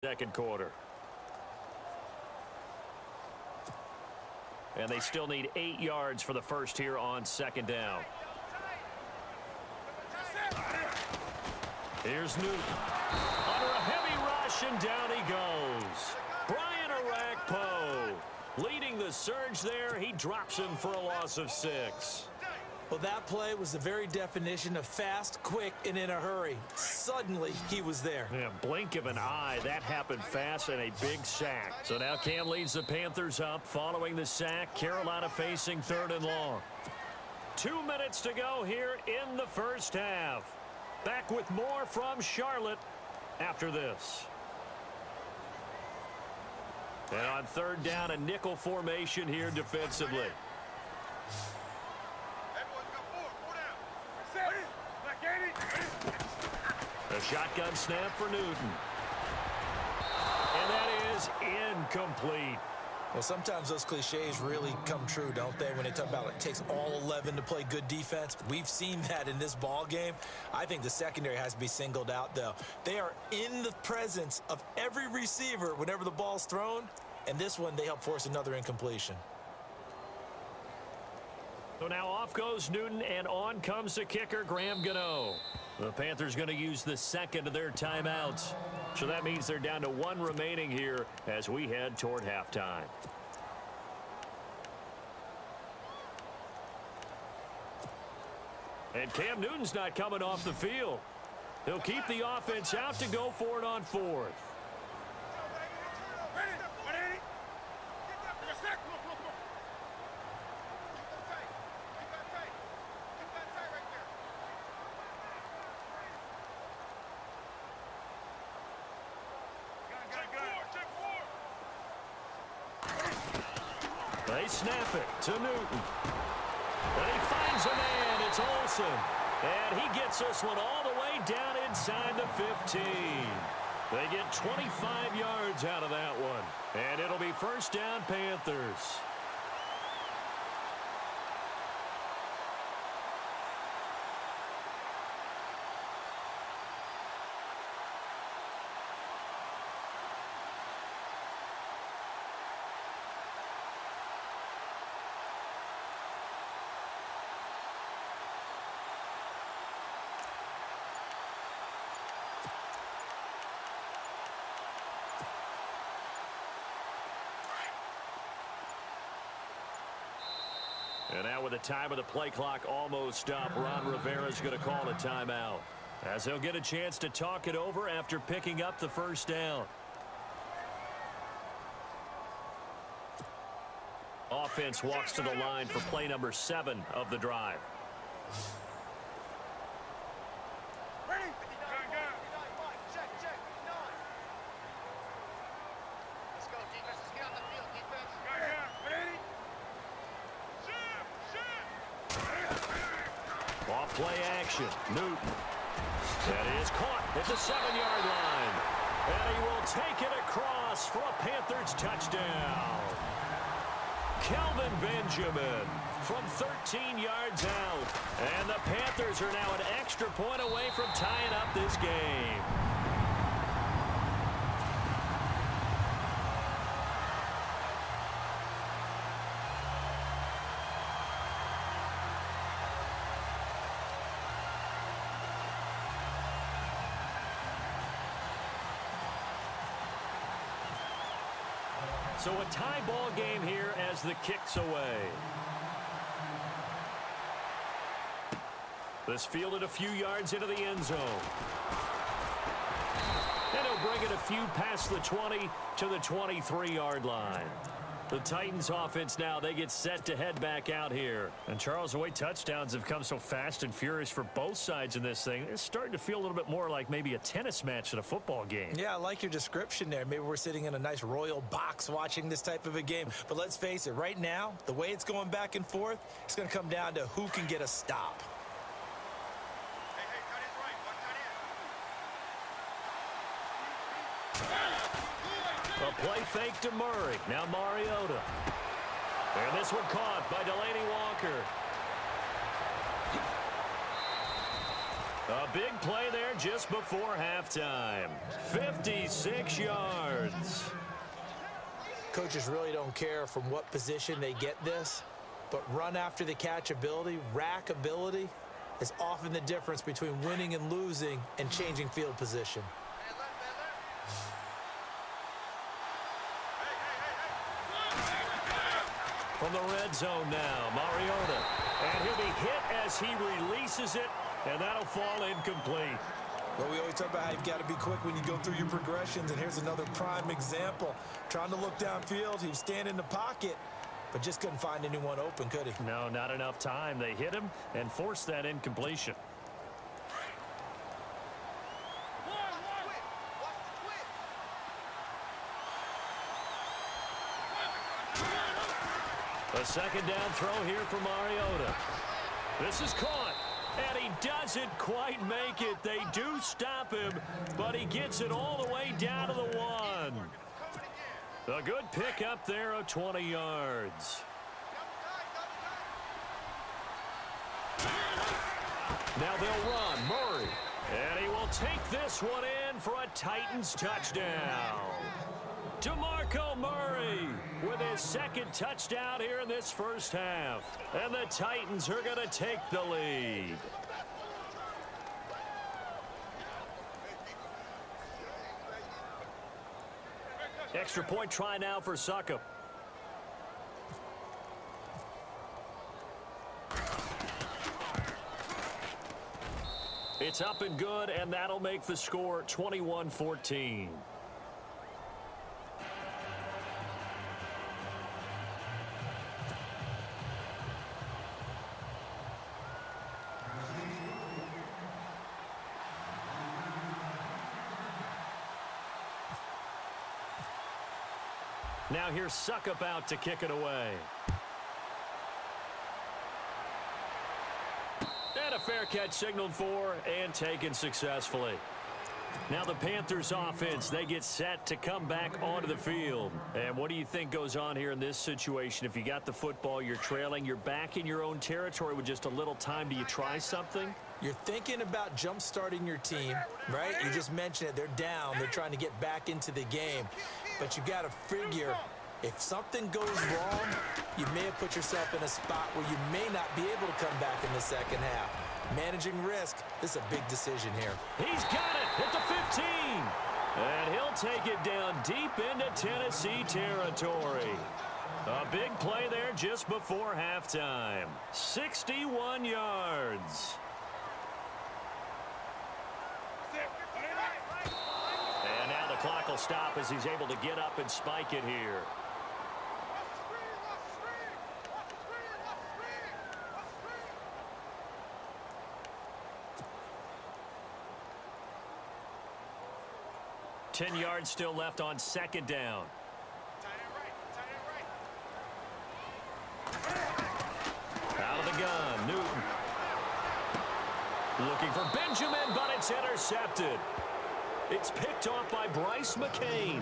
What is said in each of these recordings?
Second quarter. And they still need 8 yards for the first here on second down. Here's Newton. Under a heavy rush, and down he goes. Brian Arakpo leading the surge there. He drops him for a loss of 6. Well, that play was the very definition of fast, quick, and in a hurry. Suddenly, he was there. Yeah, blink of an eye. That happened fast and a big sack. So now Cam leads the Panthers up following the sack. Carolina facing 3rd and long. 2 minutes to go here in the first half. Back with more from Charlotte after this. And on 3rd down, a nickel formation here defensively. A shotgun snap for Newton. And that is incomplete. Well, sometimes those cliches really come true, don't they? When they talk about it takes all 11 to play good defense. We've seen that in this ball game. I think the secondary has to be singled out, though. They are in the presence of every receiver whenever the ball's thrown. And this one, they help force another incompletion. So now off goes Newton, and on comes the kicker, Graham Gano. The Panthers going to use the second of their timeouts. So that means they're down to 1 remaining here as we head toward halftime. And Cam Newton's not coming off the field. He'll keep the offense out to go for it on 4th. They snap it to Newton. And he finds a man. It's Olsen. And he gets this one all the way down inside the 15. They get 25 yards out of that one. And it'll be first down, Panthers. And now with the time of the play clock almost up, Ron Rivera's going to call a timeout, as he'll get a chance to talk it over after picking up the first down. Offense walks to the line for play number 7 of the drive. Play action. Newton. That is caught at the 7-yard line. And he will take it across for a Panthers touchdown. Kelvin Benjamin from 13 yards out. And the Panthers are now an extra point away from tying up this game. So a tie ball game here as the kick's away. This fielded a few yards into the end zone. And he'll bring it a few past the 20 to the 23-yard line. The Titans offense now, they get set to head back out here. And Charles, the way touchdowns have come so fast and furious for both sides in this thing, it's starting to feel a little bit more like maybe a tennis match than a football game. Yeah, I like your description there. Maybe we're sitting in a nice royal box watching this type of a game. But let's face it, right now, the way it's going back and forth, it's going to come down to who can get a stop. A play fake to Murray. Now Mariota. And this one caught by Delaney Walker. A big play there just before halftime. 56 yards. Coaches really don't care from what position they get this, but run after the catch ability, rack ability, is often the difference between winning and losing and changing field position. From the red zone now, Mariota. And he'll be hit as he releases it, and that'll fall incomplete. Well, we always talk about how you've got to be quick when you go through your progressions, and here's another prime example. Trying to look downfield, he was standing in the pocket, but just couldn't find anyone open, could he? No, not enough time. They hit him and forced that incompletion. A second down throw here for Mariota. This is caught, and he doesn't quite make it. They do stop him, but he gets it all the way down to the 1. A good pick up there of 20 yards. Now they'll run. Murray. And he will take this one in for a Titans touchdown. DeMarco Murray with his second touchdown here in this first half. And the Titans are going to take the lead. Extra point try now for Succop. It's up and good, and that'll make the score 21-14. Now here's Succop out to kick it away. And a fair catch signaled for and taken successfully. Now the Panthers offense, they get set to come back onto the field. And what do you think goes on here in this situation? If you got the football, you're trailing, you're back in your own territory with just a little time. Do you try something? You're thinking about jump-starting your team, right? You just mentioned it. They're down. They're trying to get back into the game. But you got to figure, if something goes wrong, you may have put yourself in a spot where you may not be able to come back in the second half. Managing risk, this is a big decision here. He's got it at the 15. And he'll take it down deep into Tennessee territory. A big play there just before halftime. 61 yards. And now the clock will stop as he's able to get up and spike it here. Ten yards still left on second down. Out of the gun, Newton. Looking for Benjamin, but it's intercepted. It's picked off by Bryce McCain.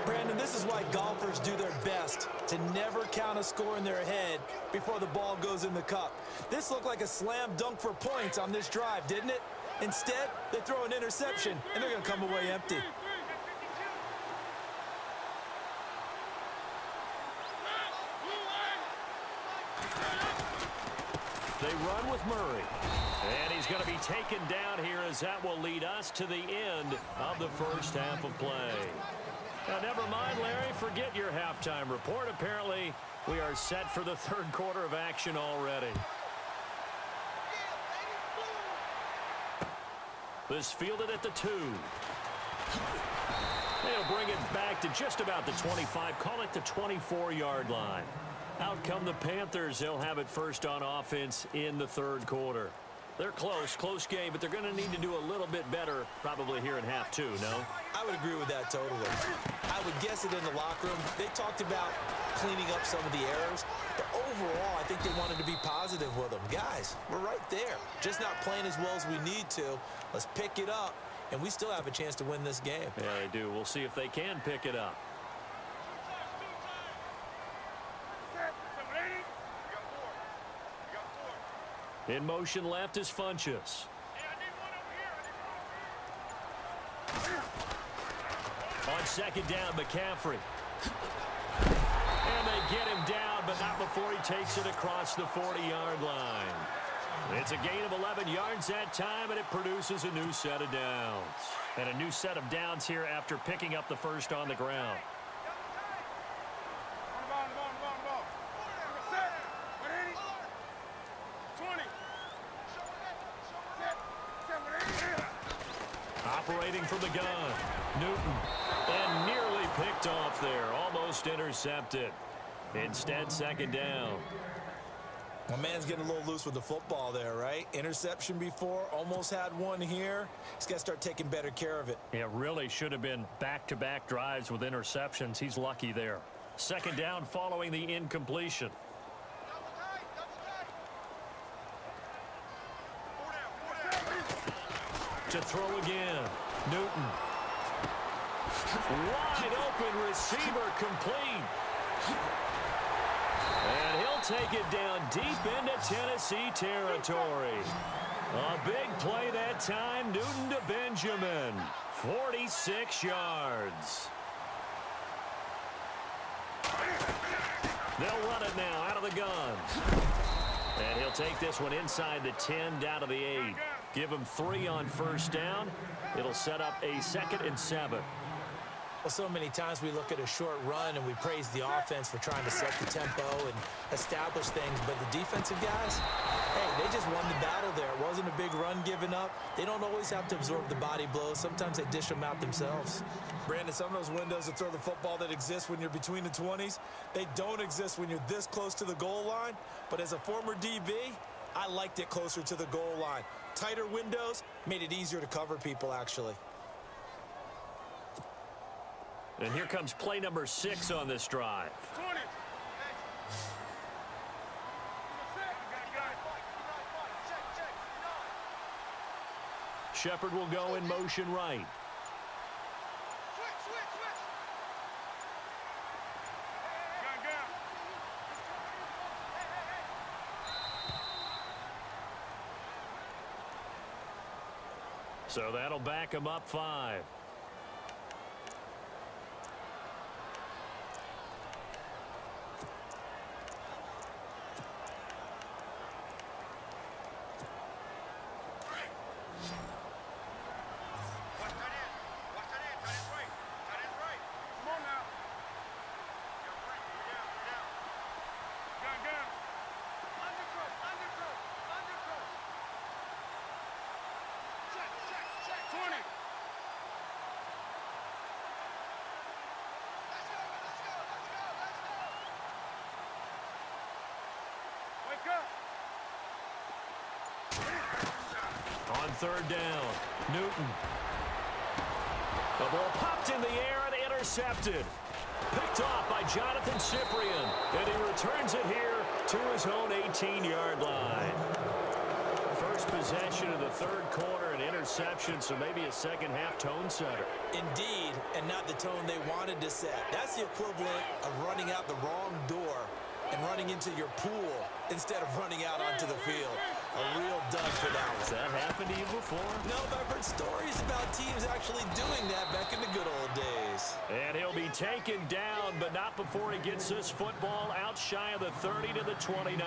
Brandon, this is why golfers do their best to never count a score in their head before the ball goes in the cup. This looked like a slam dunk for points on this drive, didn't it? Instead, they throw an interception, and they're going to come away empty. They run with Murray. And he's going to be taken down here as that will lead us to the end of the first half of play. Now, never mind, Larry, forget your halftime report. Apparently, we are set for the third quarter of action already. This fielded at the 2. They'll bring it back to just about the 25. Call it the 24-yard line. Out come the Panthers. They'll have it first on offense in the third quarter. They're close game, but they're going to need to do a little bit better probably here in half 2, no? I would agree with that totally. I would guess it in the locker room. They talked about cleaning up some of the errors, but overall, I think they wanted to be positive with them. Guys, we're right there. Just not playing as well as we need to. Let's pick it up, and we still have a chance to win this game. Yeah, they do. We'll see if they can pick it up. In motion left is Funchess. On second down, McCaffrey. And they get him down, but not before he takes it across the 40-yard line. It's a gain of 11 yards that time, and it produces a new set of downs. And a new set of downs here after picking up the first on the ground. Operating from the gun, Newton, and nearly picked off there, almost intercepted. Instead, second down. My man's getting a little loose with the football there, right? Interception before, almost had one here. He's got to start taking better care of it. It really should have been back-to-back drives with interceptions. He's lucky there. Second down following the incompletion. To throw again, Newton. Wide open receiver, complete. And he'll take it down deep into Tennessee territory. A big play that time, Newton to Benjamin. 46 yards. They'll run it now out of the gun. And he'll take this one inside the 10 down to the 8. Give him 3 on first down. It'll set up a 2nd and 7. Well, so many times we look at a short run and we praise the offense for trying to set the tempo and establish things. But the defensive guys, hey, they just won the battle there. It wasn't a big run given up. They don't always have to absorb the body blows. Sometimes they dish them out themselves. Brandon, some of those windows to throw the football that exist when you're between the 20s, they don't exist when you're this close to the goal line. But as a former DB, I liked it closer to the goal line. Tighter windows made it easier to cover people, actually. And here comes play number 6 on this drive. 20. Shepard will go in motion right. So that'll back him up 5. On third down, Newton. The ball popped in the air and intercepted. Picked off by Jonathan Cyprien. And he returns it here to his own 18-yard line. First possession of the third quarter, an interception, so maybe a second-half tone setter. Indeed, and not the tone they wanted to set. That's the equivalent of running out the wrong door and running into your pool instead of running out onto the field. A real dud for that one. Has that happened to you before? No, but I've heard stories about teams actually doing that back in the good old days. And he'll be taken down, but not before he gets this football out shy of the 30 to the 29.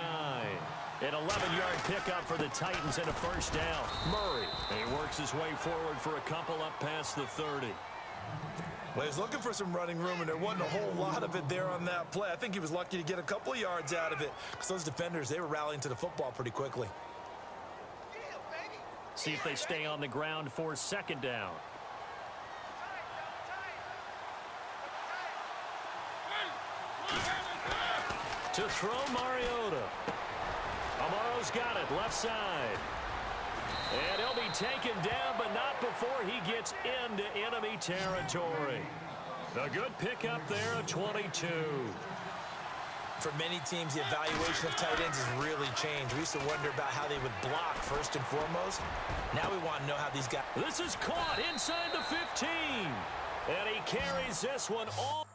An 11-yard pickup for the Titans and a first down. Murray, and he works his way forward for a couple up past the 30. Well, he was looking for some running room, and there wasn't a whole lot of it there on that play. I think he was lucky to get a couple of yards out of it because those defenders, they were rallying to the football pretty quickly. See if they stay on the ground for second down. To throw Mariota. Amaro's got it, left side. And he'll be taken down, but not before he gets into enemy territory. A good pickup there, a 22. For many teams, the evaluation of tight ends has really changed. We used to wonder about how they would block first and foremost. Now we want to know how these guys... This is caught inside the 15. And he carries this one all...